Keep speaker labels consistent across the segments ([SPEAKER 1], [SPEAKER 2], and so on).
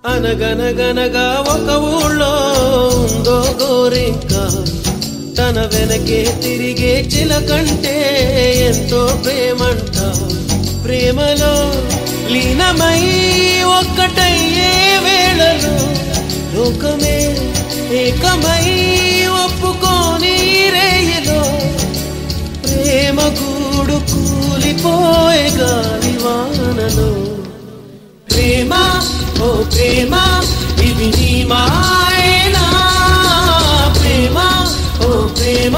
[SPEAKER 1] అనగనగనగా ఒక ఊళ్ళో ఉందో గోరింక తన వెనకే తిరిగే చిలకంటే ఎంతో ప్రేమంట ప్రేమలో లీనమై ఒక్కటయ్యే వేళలో లోకమే ఏకమై ఒప్పుకోని రేయలో ప్రేమ గూడు కూలిపోయే గాలివానలో ప్రేమ ఓ ప్రేమ ఇది నీ మాయనా ప్రేమ ఓ ప్రేమ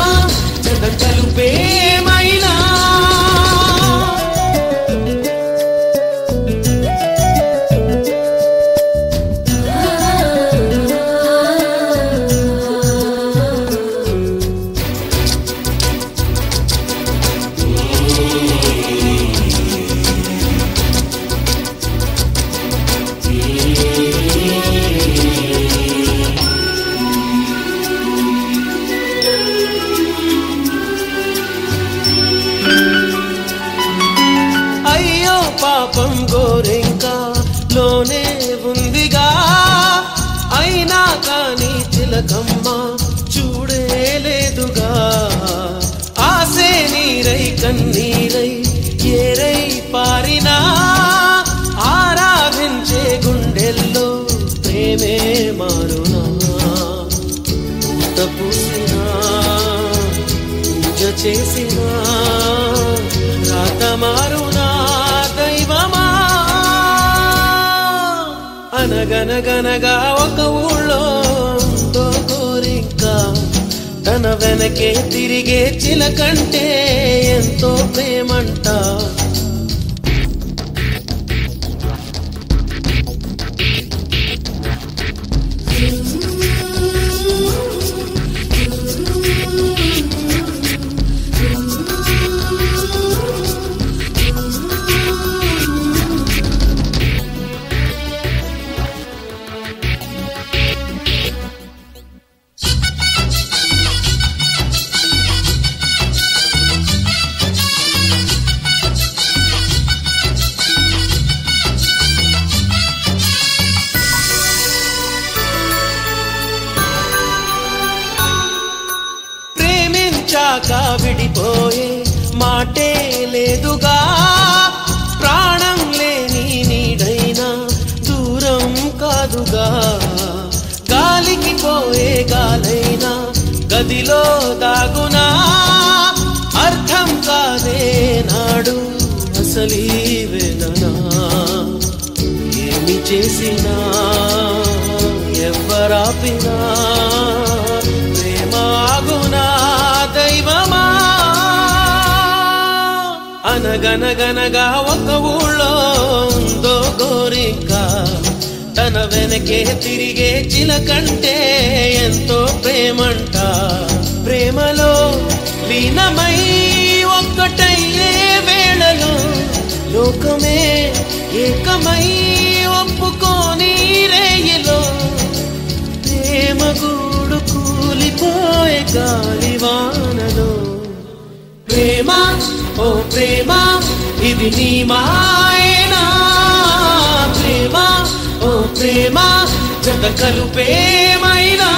[SPEAKER 1] జగత్తలు ప్రేమైనా పాపం గోరింక లోనే ఉందిగా అయినా కానీ చిలకమ్మ చూడేలేదుగా ఆసే నీరై కన్నీరై ఏరై పారినా ఆరాధించే గుండెల్లో ప్రేమే మారునా పూత పూసినా పూజ చేసినా రాత మారునా అనగనగనగా ఒక ఊళ్ళో ఉందో గోరింక తన వెనకే తిరిగే చిలకంటే ఎంతో ప్రేమంట విడిపోయే మాటే లేదుగా ప్రాణం లేని నీడైనా దూరం కాదుగా గాలికి పోయే గాలైనా గదిలో దాగునా అర్థం కాదే నాడు అసలీ వేదనా ఏమి చేసినా ఎవ్వరాపినా ప్రేమాగునా దైవమా అనగనగనగా ఒక ఊళ్ళో ఉందో గోరింక తన వెనకే తిరిగే చిలకంటే ఎంతో ప్రేమంట ప్రేమలో లీనమై ఒక్కటయ్యే వేళలో లోకమే ఏకమై ఒప్పుకోని రేయలో ప్రేమ గూడు కూలిపోయే గాలివానలో ప్రేమ ఓ ప్రేమ ఇది నీ మాయనా ప్రేమ ఓ ప్రేమ జగత్తలు ప్రేమైనా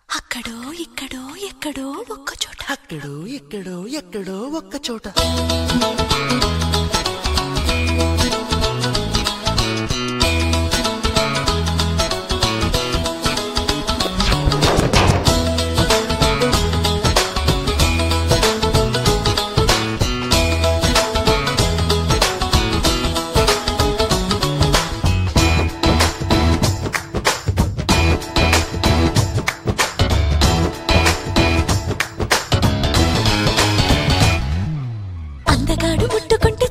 [SPEAKER 2] అక్కడో ఇక్కడో ఎక్కడో ఒక్క చోట
[SPEAKER 1] అక్కడో ఎక్కడో ఎక్కడో ఒక్క చోట
[SPEAKER 2] అందగాడు ముట్టుకుంటే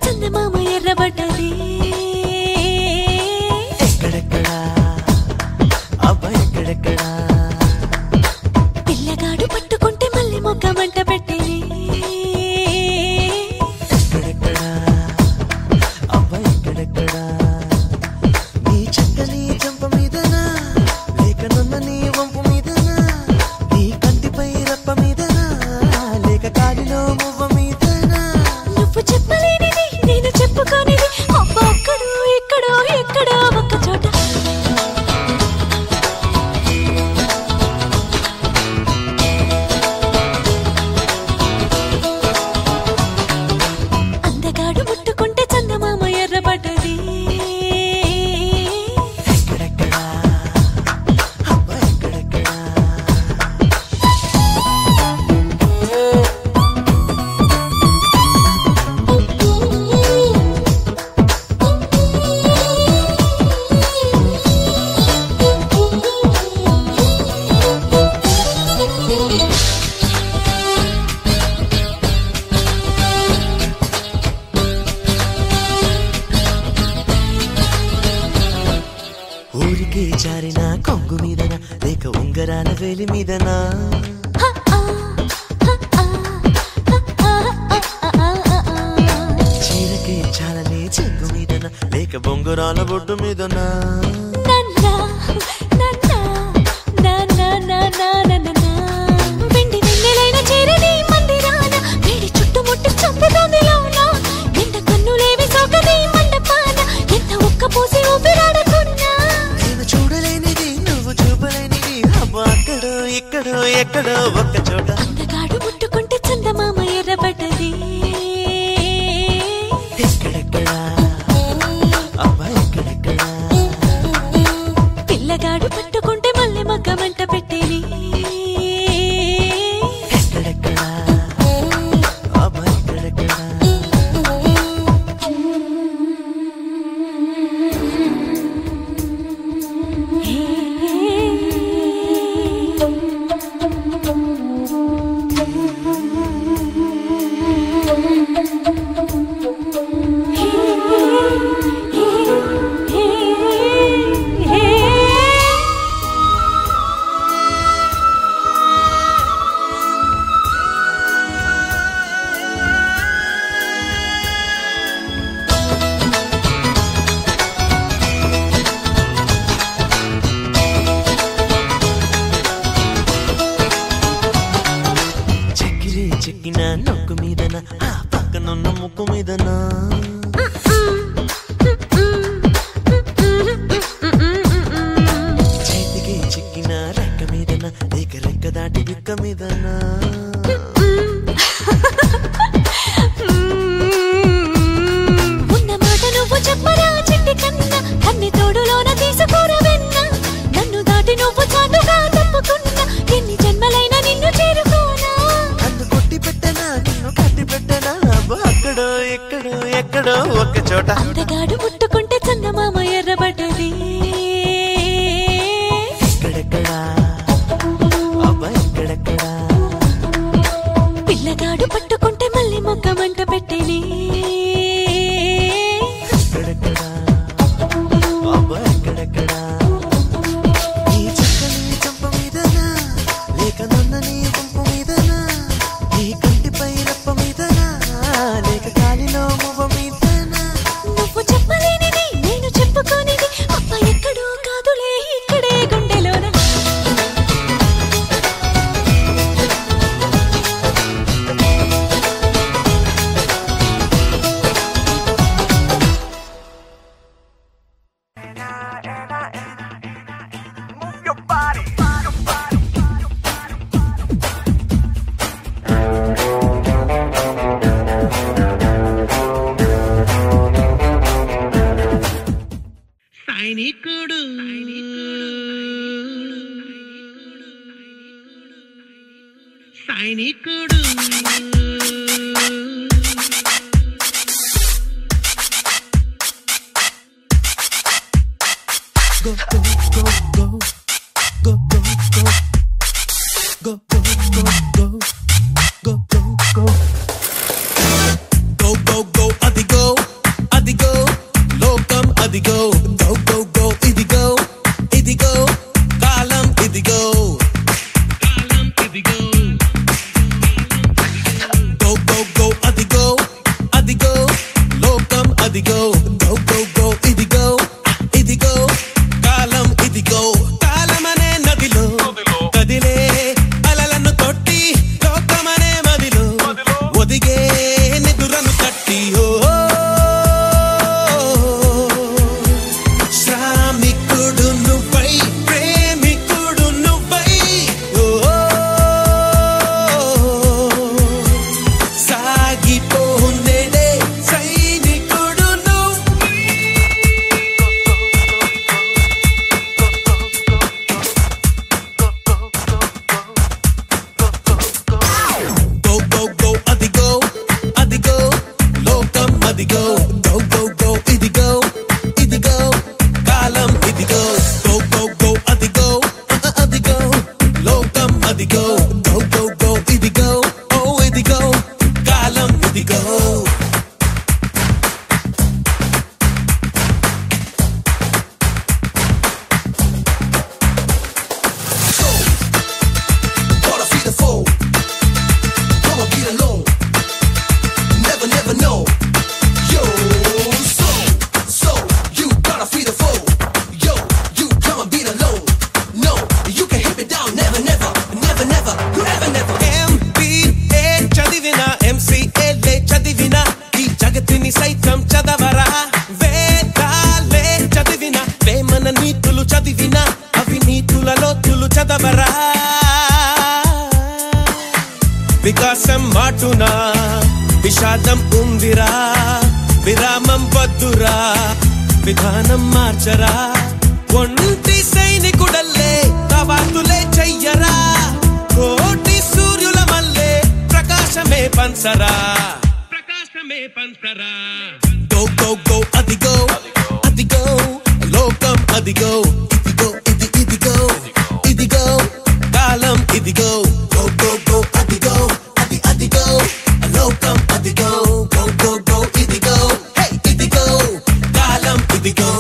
[SPEAKER 1] జారిన కొంగు మీదనా లేక ఉంగరాల వేలి మీదనా చీరకే చాలనే చెంగు మీదనా లేక బొంగరాల బొడ్డు మీదనా
[SPEAKER 2] వెండి వెన్నెలైన చేరని మందిరాన వేడి చుట్టుముట్టి చంపుతోంది లోన ఎంత కన్నులేవి సోకని మండపాన ఎంత ఒక్క పూసి ఊపిరాడకున్నా
[SPEAKER 1] నేను చూడలేనిది నువ్వు చూపలేనిది అబ్బా అక్కడో ఇక్కడో ఎక్కడో ఒక్క చోట
[SPEAKER 2] అందగాడు ముట్టుకుంటే చందమామ ఎర్రబడ్డది
[SPEAKER 1] ఎక్కడెక్కడా అబ్బా ఎక్కడెక్కడా
[SPEAKER 2] పిల్లగాడు పట్టుకుంటే మళ్ళీ మగ్గ మంట పెట్టేది
[SPEAKER 1] ఎక్కడెక్కడా అబ్బా ఎక్కడెక్కడా చెక్కిన నొక్కు మీదనా ఆ పక్కనున్న ముక్కు మీదనా చేతికి చెక్కిన రెక్క మీదనా లేక రెక్క దాటి బిక్క మీదనా
[SPEAKER 2] ఉన్న మాట నువ్వు చెప్పరా చిట్టి కన్నా కన్ని తోడులోన తీసుకోరా వెన్న నన్ను దాటి నువ్వు చాటుగా తప్పుకున్నా ఎన్ని జన్మలైనా నిన్ను చేరుకోనా
[SPEAKER 1] నన్ను కొట్టి పెట్టనా నిన్ను కట్టి పెట్టనా అబ్బా అక్కడో ఎక్కడో ఎక్కడో ఒక్క చోట
[SPEAKER 2] అందగాడు ముట్టుకుంటే చందమామ ఎర్రబడ్డది
[SPEAKER 1] ఎక్కడెక్కడా అబ్బా ఎక్కడెక్కడా
[SPEAKER 2] పిల్లగాడు పట్టుకుంటే మళ్ళీ మొక్క మంట పెట్టేది
[SPEAKER 1] ఎక్కడెక్కడా అబ్బా ఎక్కడెక్కడా నీ చక్కని చంప మీదనా లేక నన్నని గుంపు మీదనా నీ కంటిపై రప్ప మీదనా లేక గాలిలో మువ్వ మీదనా
[SPEAKER 2] నువ్వు చెప్పలేనిది నేను చెప్పుకోనిది అప్ప ఎక్కడో కాదులే ఇక్కడే గుండెలోన
[SPEAKER 1] సైనికుడు సైనికుడు go go go go go go go go go go go go go go go go adigo lokam adigo go go go idigo kalam idigo go go go adigo lokam adigo go go go idigo కాలం ఇదిగో కాలమనే నదిలో కదిలే అలలను కొట్టి లోకమనే మదిలో వికాసం మాటునా విషాదం ఉందిరా విరామం వద్దురా విధానం మార్చరా ఒంటి సైనికుడల్లే కవాతులే చెయ్యరా కోటి సూర్యుల మల్లే ప్రకాశమే పంచరా గో గో గో అదిగో అదిగో లోకం అదిగో ఇదిగో ఇదిగో కాలం ఇదిగో గో గో గో అదిగో అదిగో లోకం అదిగో గో గో గో ఇదిగో ఇదిగో కాలం ఇదిగో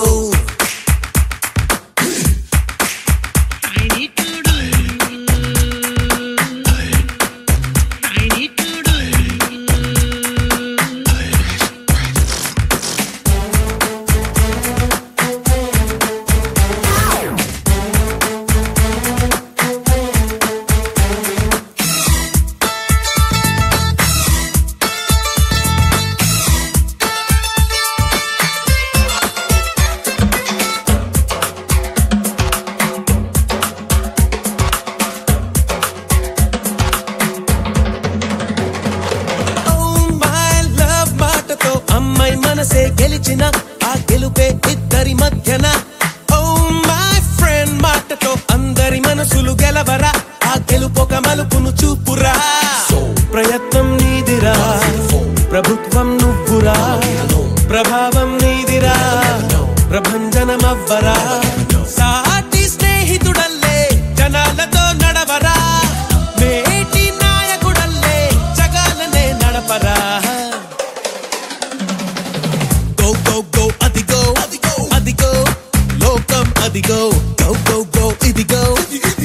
[SPEAKER 1] గెలిచిన ఆ గెలుపే ఇద్దరి మధ్యన ఓ మై ఫ్రెండ్ మాటతో అందరి మనసులు గెలవరా ఆ గెలుపొక మలుపును చూపురా ప్రయత్నం నీదిరా ప్రభుత్వం నువ్వురా ప్రభావం నీదిరా ప్రభంజనమవ్వరా సాటి స్నేహితుడల్లే జనాలతో నడవరా మేటి నాయకుడల్లే జగాలనే నడపరా go go అదిగో అదిగో లోకం అదిగో go go go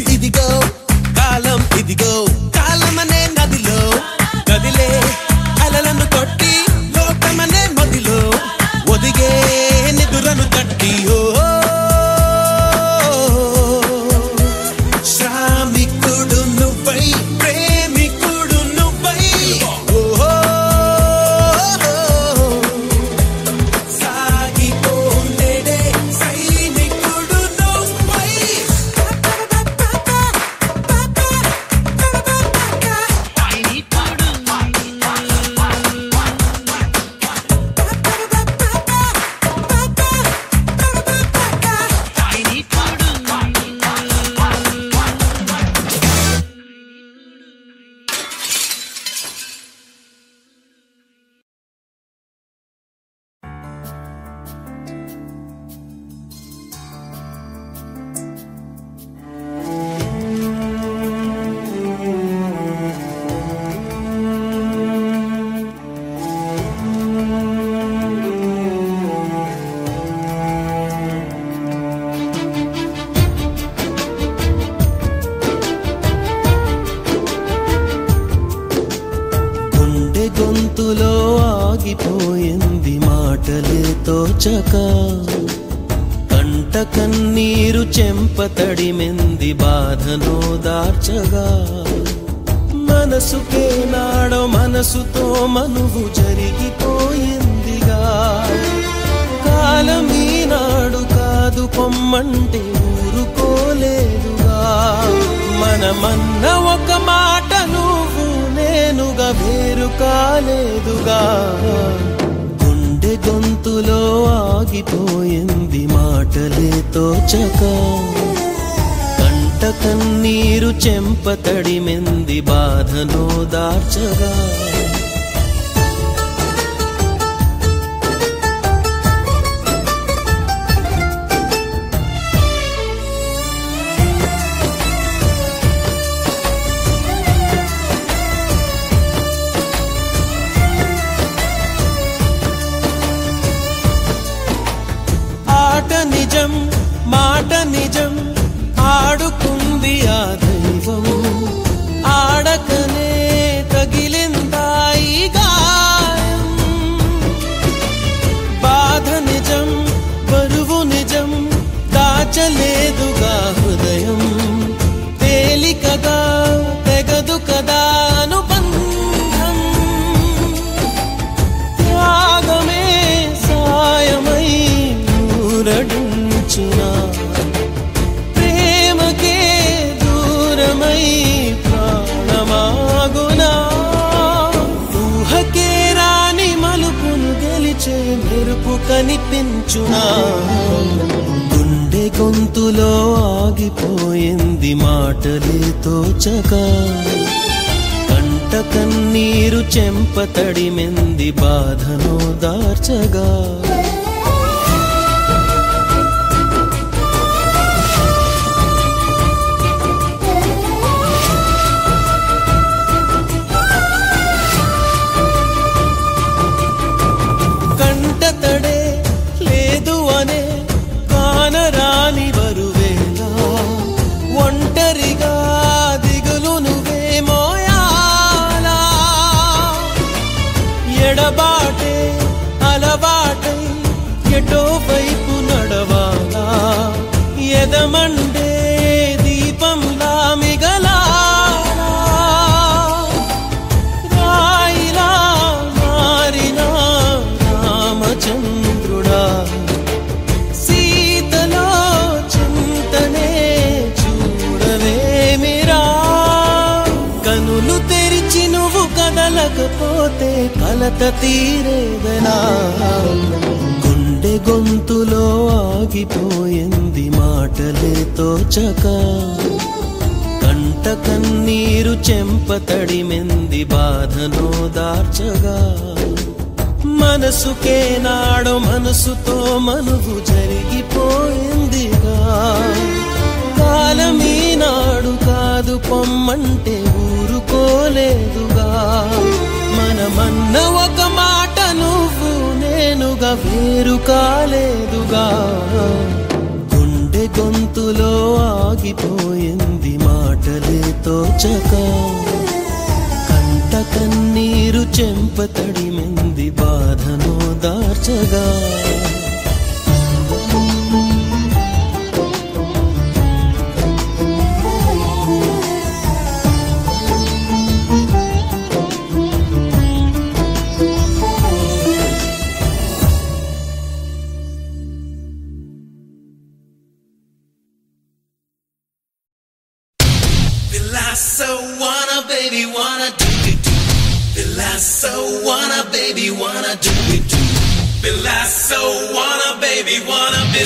[SPEAKER 1] ఇదిగో కాలం ఇదిగో కాలమనే నదిలో గదిలే అలలను కొట్టి లోకమనే మదిలో ఒదిగే నిదురను తట్టి శ్రామికుడు నువ్వై ప్రేమికుడు నువ్వై గొంతులో ఆగిపోయింది మాటలే తోచక కంట కన్నీరు చెంపతడిమెంది బాధనో దార్చగా మనసుకే నాడో మనసుతో మనువు జరిగిపోయిందిగా కాలం ఈనాడు కాదు పొమ్మంటే ఊరుకోలేదుగా మనమన్న ఒక మాట నువ్వు నేనుగా వేరు కాలేదుగా గుండె గొంతులో ఆగిపోయింది మాటలే తోచక కంట కన్నీరు చెంపతడిమెంది బాధనో దార్చగా నిజం మాట నిజం ఆడుకుంది ఆ దైవం ఆడకనే తగిలిందాయి గాయం బాధ నిజం బరువు నిజం దాచలేదుగా హృదయం తేలికగా తెగదు కదా అనుబంధం త్యాగమే సాయమై ఊరడించిన ప్రేమకే దూరం వచ్చునా గుండె గొంతులో ఆగిపోయింది మాటలే తోచక కంట కన్నీరు చెంప తడిమెంది బాధను దార్చగా కంటతడే లేదు అనే కానరాని బరువేలా ఒంటరిగా దిగులు నువ్వే మోయాలా ఎడబాటే అలవాటై ఎటో వైపు నడవాలా ఎదమండే దీపంలా మిగలాలా రాయిలా మారినా రామచంద్రుడా సీతలో చింతనే చూడవేమిరా కనులు తెరిచి నువ్వు కదలకపోతే కలత తీరేదనా గుండె గొంతులో ఆగిపోయింది మాటలే తోచక కంట కన్నీరు చెంప తడిమెంది బాధను దార్చగా మనసుకే నాడు మనసుతో మనువు జరిగిపోయిందిగా కాలమీ నాడు కాదు పొమ్మంటే ఊరుకోలేదుగా మనమన్న ఒక మాట నువ్వు నేనుగా వేరు కాలేదుగా గుండె గొంతులో ఆగిపోయింది మాటలే తోచక కంట కన్నీరు చెంప తడిమెంది బాధను దార్చగా
[SPEAKER 3] So wanna baby wanna do it do. So wanna baby wanna do it do. So wanna baby wanna be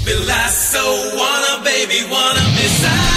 [SPEAKER 3] Pilasso wanna, baby, wanna miss out.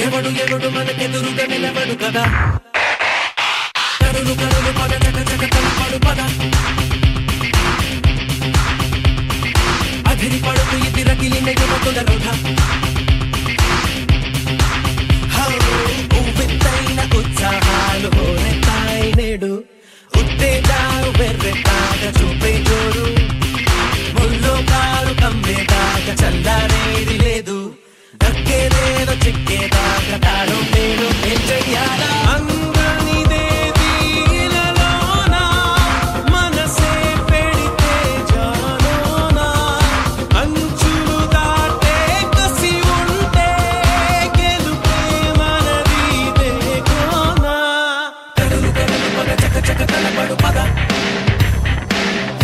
[SPEAKER 1] ఎవడు ఎవడు మనకెదురుగా నిలబడు కదా కరులు కరులు పద చక చక తలపడు పద అధిరి పడుతు ఇది రగిలిన యువకుల రోధ ఉవ్వెత్తైన ఉత్సాహాలు హోరెత్తాయి నేడు ఉత్తేజాలు వెర్రెత్తాగా చూపే జోడు ముల్లో కారు కమ్మేదాకా చల్లారేది లేదు దక్కేదేదో చిక్కేదాకా తాడు నేను ఏం చెయ్యాలా అంగనిదేది ఇలలోనా మనసే పెడితే జాలోనా అంచులు దాటే కసి ఉంటే గెలుపే మనది దేకోనా కరులు కరులు పద చక చక తలపడు పద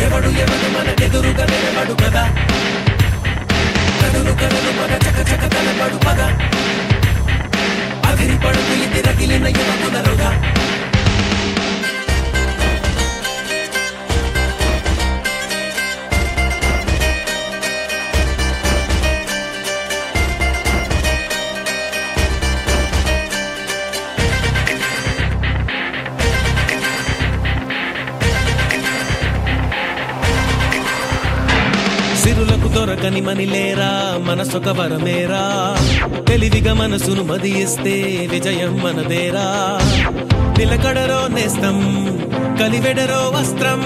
[SPEAKER 1] ఎవడు ఎవడు మనకెదురుగా నిలబడు కదా కరులు కరులు పద చక చక తలపడు పద అధిరి పడుతు ఇది రగిలిన యువకుల రోధ సిరులకు దొరకని మనిలేరా మనసొక వరమేరా తెలివిగా మనసును మదియిస్తే విజయం మనదేరా నిలకడరో నేస్తం కలివెడరో వస్త్రం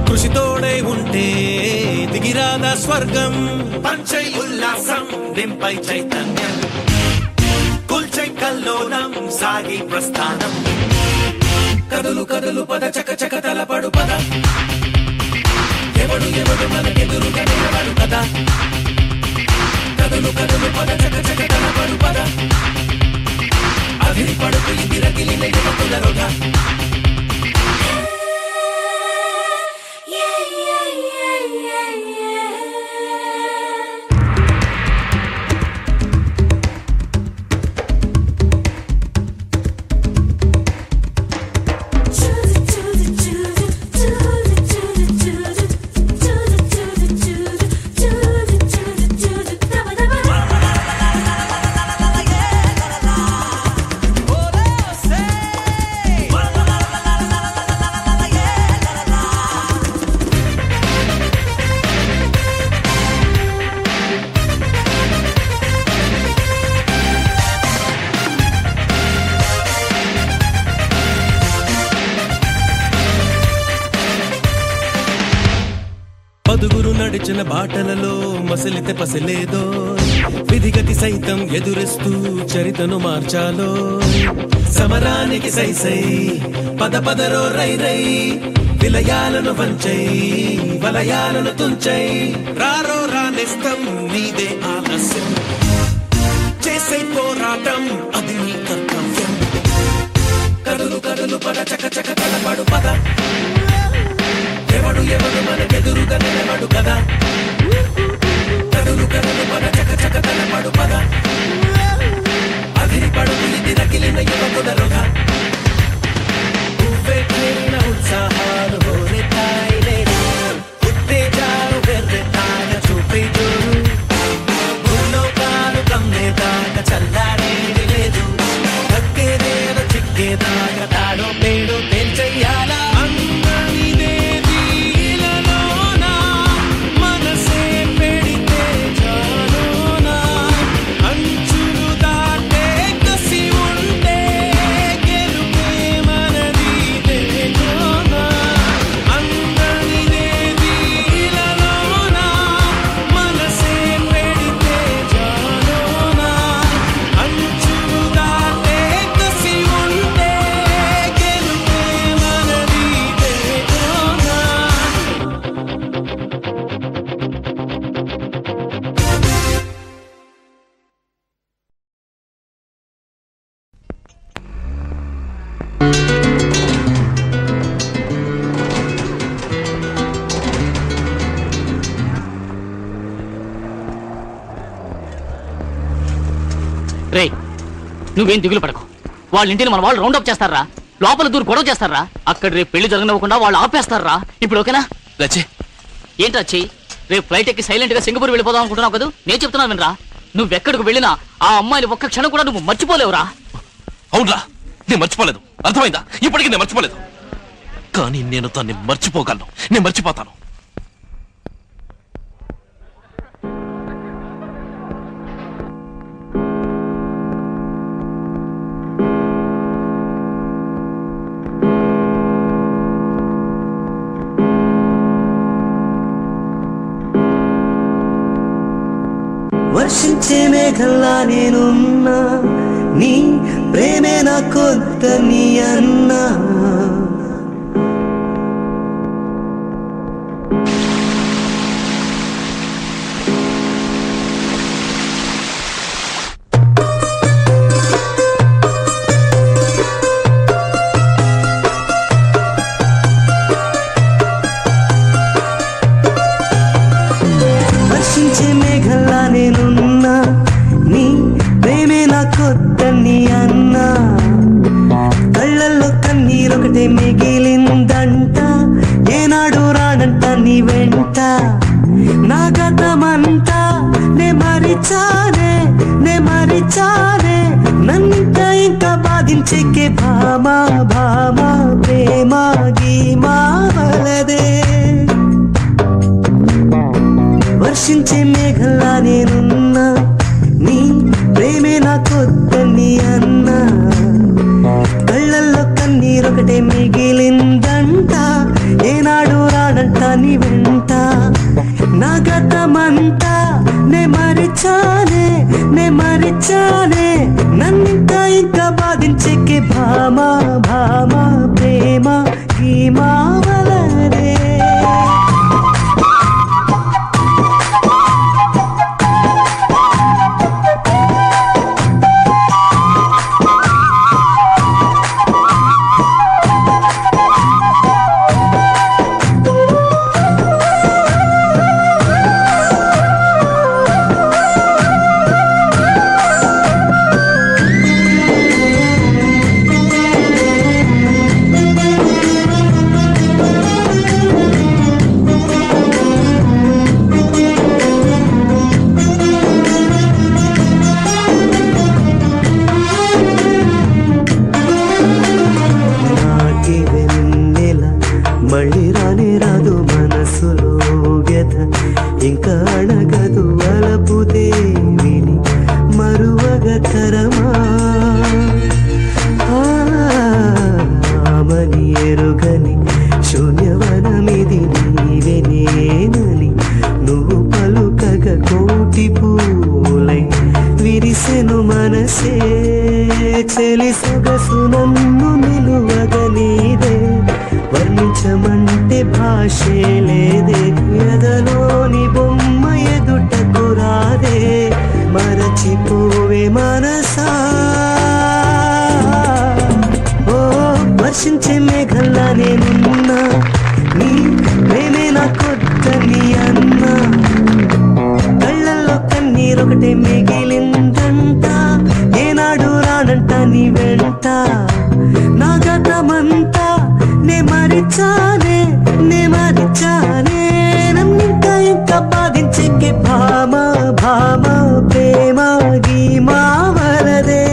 [SPEAKER 1] కృషితోడై ఉంటే దిగిరాదా స్వర్గం పంచై ఉల్లాసం నింపై చైతన్యం కుల్చై కల్లోలం సాగి ప్రస్థానం కదులు కదులు పద చక చక తలపడు పద ఎవడు ఎవడు మనకెదురుగా నిలబడు కదా కదులు కదులు పద చక చక తలపడు పద అధిరి పడుతు ఇది రగిలిన యువకుల రోధ
[SPEAKER 2] Yeah.
[SPEAKER 1] నలుగురు నడిచిన బాటలలో మసలితే పసలేదో విధిగతి సైతం ఎదురిస్తూ చరితను మార్చాలో సమరానికి సై సై పద పదరో రై రై విలయాలను వంచై వలయాలను తుంచై రారో రానిస్తం నీదే ఆలస్యం చేసే పోరాటం అది నీ కర్తవ్యం కదులు కదులు పద చక చక తలపడు పద ఎవడు ఎవడు మనకెదురుగా నిలబడు కదా కదులు కదులు పద చక చక తలపడు పద అదిరి పడుకు ఇది రగిలిన యువకుడరుగా ఉవ్వే పేరిన ఉత్సాహాలు హోరెత్తాయిలే ఉత్తేజాలు వెర్రెత్తాగ చూపే జోరు భూలోకాలు కమ్మేదాక చల్లారేది లేదు దక్కేదేదో చిక్కేదాక తాడో పేడో తేల్చెయ్యాలా
[SPEAKER 4] నువ్వేం దిగులు పడకు వాళ్ళ ఇంటిని మన వాళ్ళు రౌండప్ చేస్తారా లోపల దూరు గొడవ చేస్తారా అక్కడ రేపు పెళ్లి జరగనివ్వకుండా వాళ్ళు ఆపేస్తారా ఇప్పుడు ఓకేనా ఏంటి వచ్చి రేపు ఫ్లైట్ ఎక్కి సైలెంట్ గా సింగపూర్ వెళ్ళిపోదాం అనుకుంటున్నావు కదా నేను చెప్తున్నాను వినరా నువ్వెక్కడికి వెళ్ళినా ఆ అమ్మాయిని ఒక్క క్షణం కూడా నువ్వు మర్చిపోలేవురా
[SPEAKER 5] అవునరా నేను మర్చిపోలేదు అర్థమైందా ఇప్పటికీ నేను మర్చిపోలేదు కానీ నేను దాన్ని మర్చిపోగలను నేను మర్చిపోతాను
[SPEAKER 1] వర్షించే మేఘల్లా నేనున్నా నీ ప్రేమే నా కొత్త నీ అన్నా వర్షించే మేఘల్లా నేనున్నా నీ ప్రేమే నా కొత్త నీ అన్నా కళ్ళల్లో కన్నీరొకటే మిగిలిందంట ఏనాడు రాడంట నీ వెంట నా గతమంతా నే మరిచానే నన్నింత ఇంకా బాధించేకే భామా భామా ప్రేమ గీమా వలదే వర్షించే మేఘల్లా నేనున్నా నీ ప్రేమే నా కొత్త నీ అన్నా కళ్ళల్లో కన్నీరొకటే మిగిలిందంట ఏనాడు రాడంట నీ వెంట నా గతమంతా నే మరిచానే నన్నింత ఇంకా బాధించేకే భామా భామా ప్రేమ గీమా వలదే చెలి సొగసు నన్ను నిలువగనీదే వర్ణించమంటే భాషే లేదే ఎదలోని బొమ్మ ఎదుటకు రాదే మరచిపోవే మనసా ఓ వర్షించే మేఘల్లా నేనున్నా నీ ప్రేమే నాకొద్దని అన్నా కళ్ళల్లో కన్నీరొకటే మిగిలిందంట ఏనాడు రానంట నీ వెంట నా గతమంతా నే మరిచానే నన్నింకా ఇంకా బాధించే భామ ప్రేమ గీమా వరదే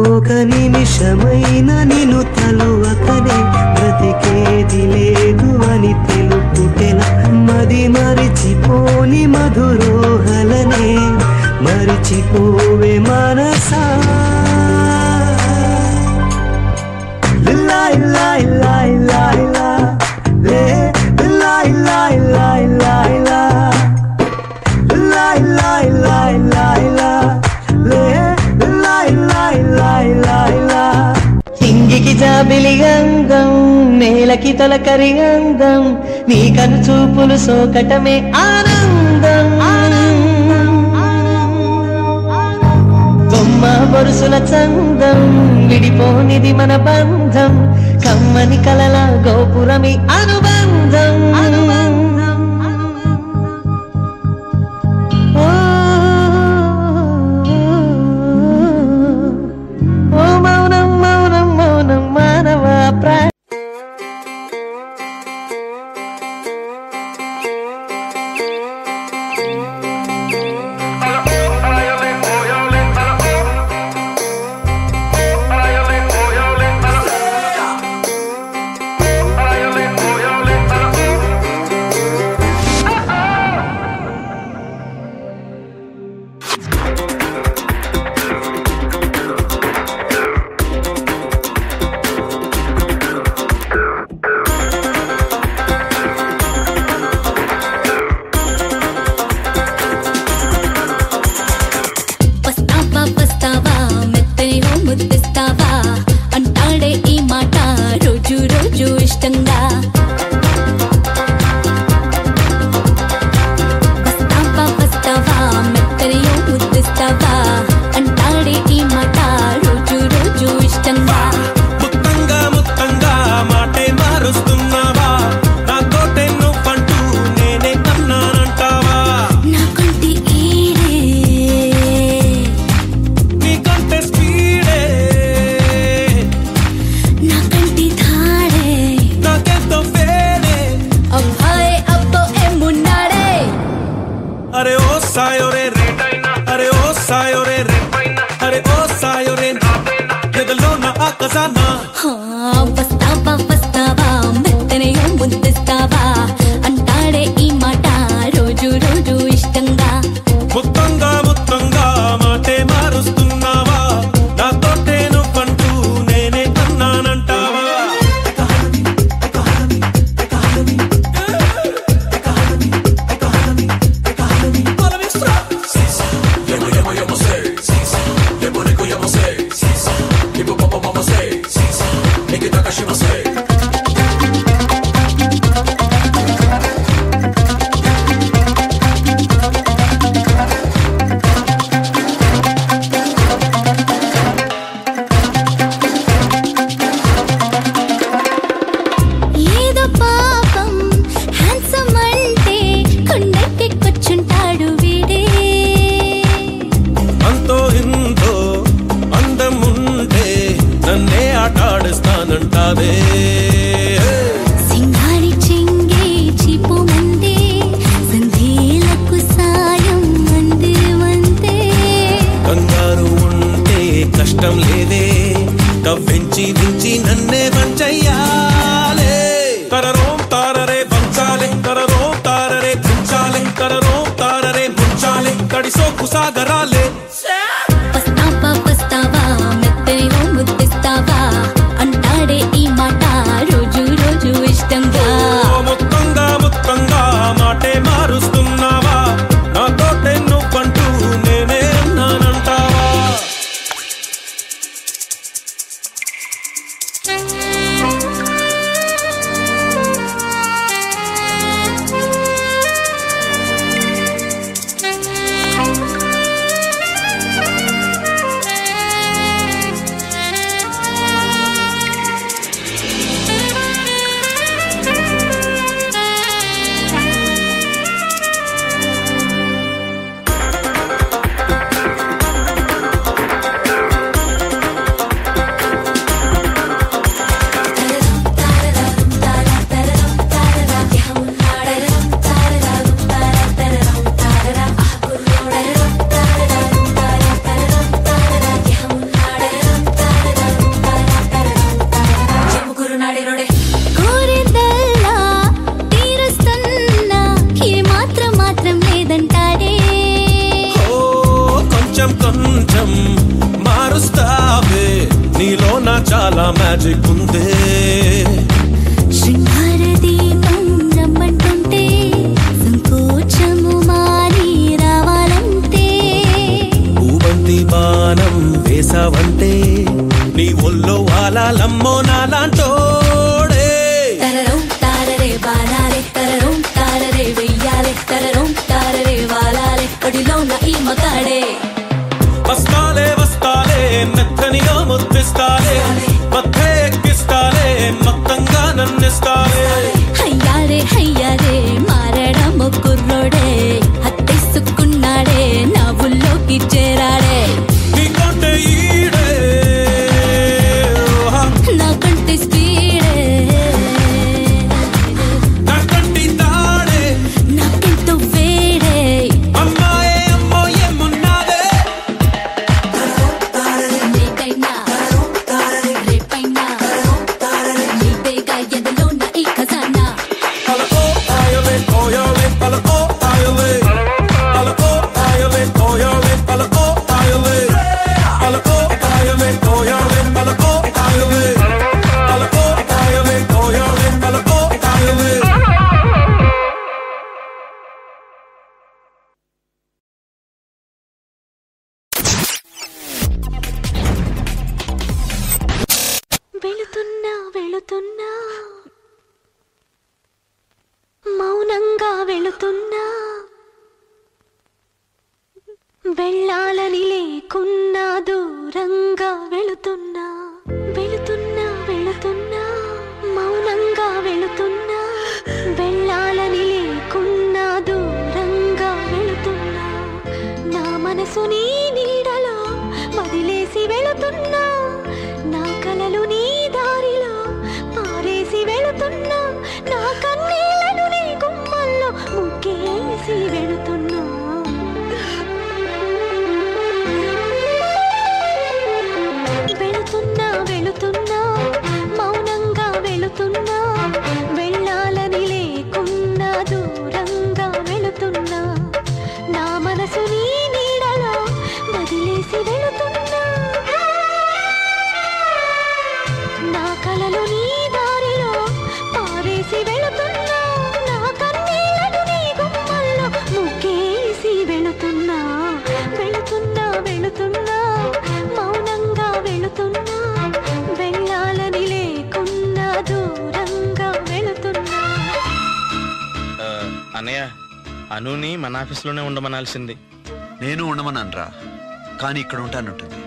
[SPEAKER 1] ఒక నిమిషమైన నిన్ను తలువకనే బ్రతికేది లేదు అని తెలుపుటెలా మది మరిచిపోని మధురోహలనే మరిచిపోవే మనసా లాయ్ లాయ్ లాయ్ లాయ్ లా లే లాయ్ లాయ్ లాయ్ లాయ్ లా లాయ్ లాయ్ లాయ్ లాయ్ లా లే చింగికి జాబిలి గంధం నేలకి తొలకరి గంధం నీ కను చూపులు సోకటమే ఆనందం కొమ్మ బొరుసుల చందం విడిపోనిది మన బంధం కమ్మని కలల గోపురమి అనుబంధం
[SPEAKER 3] Mama say, ఇష్టం లేదే కవ్వించి వించి నన్నే వంచయ్యాలే తరరోం తారరే వంచాలే తరరోం తారరే తుంచాలే తరరోం తారరే ముంచాలే కడిసో కుసాగరాలే
[SPEAKER 2] పస్తావా మెత్తని ముద్దిస్తావా అంటాడే ఈ మాట రోజు రోజు ఇష్టంగా
[SPEAKER 3] మొత్తంగా మొత్తంగా మాటే మారుస్తున్నావా నాతోటే నువ్వంటూ నేనే అన్నానంటావా కొంచెం మారుస్తావే నీలో నా చాలా మ్యాజిక్ ఉందే
[SPEAKER 2] శృంగార దీపం రమ్మంటుంటే సంకోచము మారి రావాలంటే
[SPEAKER 3] పూబంతి బాణం వేసావంటే నీ ఒళ్ళో వాలాలమ్మో నాలాంటోడే
[SPEAKER 2] తరరం తారరే బాలాలే తరరం తారరే వెయ్యాలే తరరం తారరే వాలాలే ఒడిలో నా ఈ మగాడే
[SPEAKER 3] వస్తాలే వస్తాలే మెత్తనిగా ముద్దిస్తాలే మధ్య ఎక్కిస్తాలే మొత్తంగా నన్నిస్తాలే
[SPEAKER 2] హయ్యారే మారడము కుర్రోడే హత్తేసుకున్నాడే నా ఊళ్ళోకి చేరాడే
[SPEAKER 3] నీకంటే ఈడే
[SPEAKER 2] నాకంటే స్పీడే
[SPEAKER 3] నాకంటి తాడే
[SPEAKER 2] నాకెంతో వేడే
[SPEAKER 3] అమ్మాయే అమ్మో ఏమున్నావే
[SPEAKER 2] నీకైనా రేపైనా నీదేగా ఎదలో నా ఈ ఖజానా
[SPEAKER 3] అలకో ఆయలే కోయాలే అలకో ఆయలే అలకో ఆయలే కోయాలే అలకో ఆయలే అలకో ఆయలే కోయాలే అలకో ఆయలే అలకో ఆయలే కోయాలే అలకో ఆయలే
[SPEAKER 2] వెళుతున్నా మౌనంగా వెళుతున్నా వెళ్ళాలని లేకున్నా దూరంగా వెళుతున్నా మౌనంగా వెళుతున్నా వెళ్ళాలని లేకున్నా దూరంగా వెళుతున్నా నా మనసు నీ నీడలో వదిలేసి వెళుతున్నా నా కలలు నీ దారిలో పారేసి వెళుతున్నా నా కన్నీళ్లను నీ గుమ్మల్లో ముగ్గేసి వెళుతున్నా వెళుతున్నా మౌనంగా వెళుతున్నా వెళ్ళాలని లేకున్నా దూరంగా వెళుతున్నా నా మనసు నీ నీడలో వదిలేసి వెళుతున్నా నా కలలు నీ దారిలో పారేసి వెళుతున్నా నా కన్నీళ్లను నీ గుమ్మల్లో ముగ్గేసి వెళుతున్నా మౌనంగా వెళుతున్నా వెళ్ళాలని లేకున్నా దూరంగా వెళుతున్నా
[SPEAKER 6] అన్నయ్య అనుని మన ఆఫీస్లోనే ఉండమనాల్సింది.
[SPEAKER 7] నేను ఉండమనరా, కానీ ఇక్కడ ఉంటానంటుంది.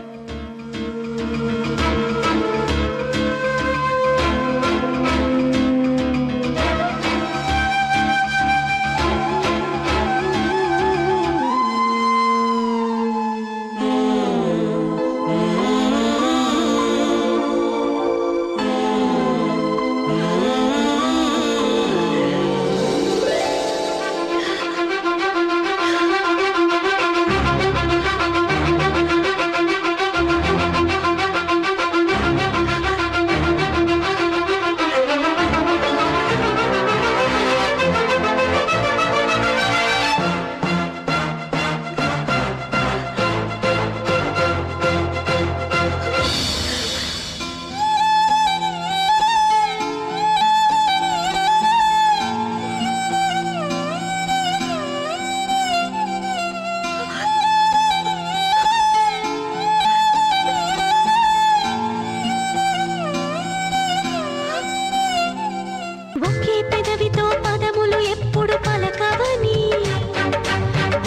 [SPEAKER 2] ఒకే పెదవితో పదములు ఎప్పుడు పలకవని,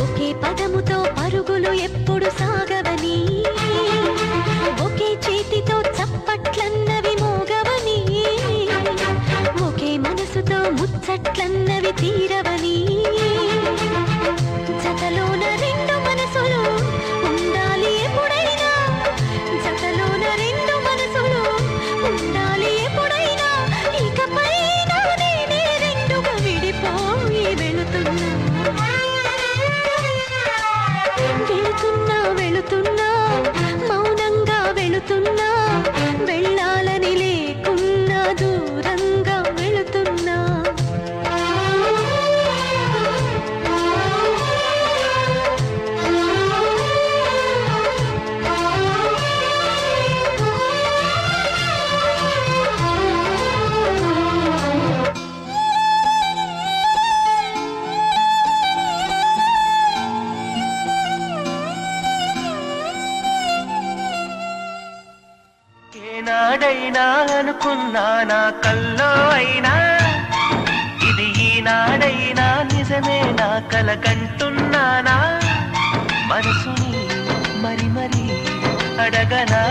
[SPEAKER 2] ఒకే పదముతో పరుగులు ఎప్పుడు సాగవని, ఒకే చేతితో చప్పట్లన్నవి మోగవని, ఒకే మనసుతో ముచ్చట్లన్నవి తీరవని, జతలోన రెండు మనసులు ఉండాలి ఎప్పుడైనా, జతలోన రెండు మనసులు ఉండాలి ఎప్పుడైనా, ఇకపైన నేనే రెండుగా విడిపోయి వెళుతున్నా, వెళుతున్నా వెళుతున్నా మౌనంగా వెళుతున్నా, వెళ్ళాలని లేకున్నా దూరంగా వెళుతున్నా.
[SPEAKER 1] ఏనాడైనా అనుకున్నా నా కల్లో అయినా, ఇది ఈనాడైనా నిజమే నా కలకంటున్నానా, మనసుని మరి మరి అడగనా.